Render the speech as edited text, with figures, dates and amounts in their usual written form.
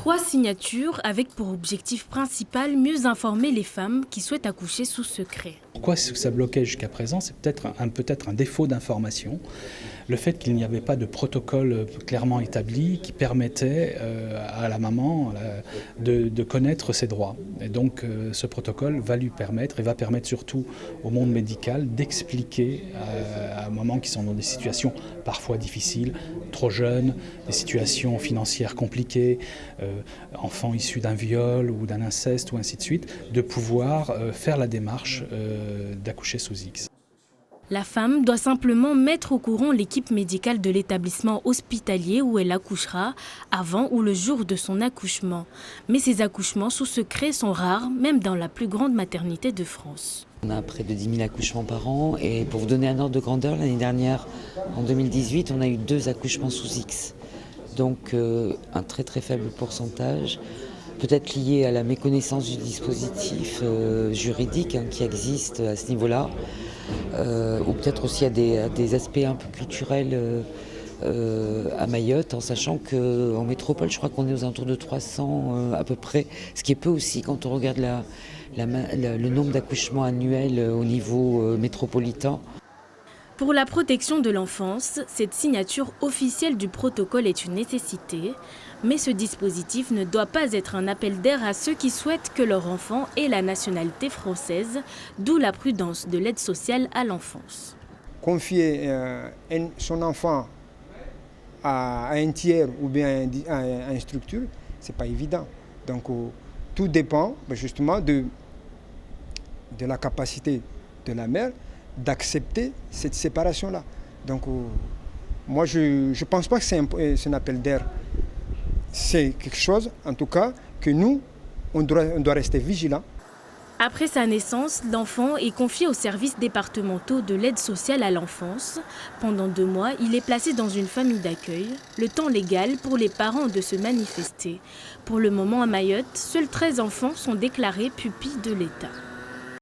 3 signatures avec pour objectif principal mieux informer les femmes qui souhaitent accoucher sous secret. Pourquoi ça bloquait jusqu'à présent? C'est peut-être un défaut d'information. Le fait qu'il n'y avait pas de protocole clairement établi qui permettait à la maman de connaître ses droits. Et donc ce protocole va lui permettre et va permettre surtout au monde médical d'expliquer à mamans qui sont dans des situations parfois difficiles, trop jeunes, des situations financières compliquées, enfants issus d'un viol ou d'un inceste ou ainsi de suite, de pouvoir faire la démarche d'accoucher sous X. La femme doit simplement mettre au courant l'équipe médicale de l'établissement hospitalier où elle accouchera, avant ou le jour de son accouchement. Mais ces accouchements sous secret sont rares, même dans la plus grande maternité de France. On a près de 10 000 accouchements par an et pour vous donner un ordre de grandeur, l'année dernière, en 2018, on a eu 2 accouchements sous X. Donc un très très faible pourcentage, peut-être lié à la méconnaissance du dispositif juridique qui existe à ce niveau-là. Ou peut-être aussi à des aspects un peu culturels à Mayotte, en sachant qu'en métropole, je crois qu'on est aux alentours de 300 à peu près, ce qui est peu aussi quand on regarde le nombre d'accouchements annuels au niveau métropolitain. Pour la protection de l'enfance, cette signature officielle du protocole est une nécessité, mais ce dispositif ne doit pas être un appel d'air à ceux qui souhaitent que leur enfant ait la nationalité française, d'où la prudence de l'aide sociale à l'enfance. Confier son enfant à un tiers ou bien à une structure, ce n'est pas évident. Donc tout dépend justement de la capacité de la mère d'accepter cette séparation-là. Donc moi je ne pense pas que c'est un appel d'air. C'est quelque chose, en tout cas, que nous, on doit rester vigilants. Après sa naissance, l'enfant est confié aux services départementaux de l'aide sociale à l'enfance. Pendant 2 mois, il est placé dans une famille d'accueil, le temps légal pour les parents de se manifester. Pour le moment à Mayotte, seuls 13 enfants sont déclarés pupilles de l'État.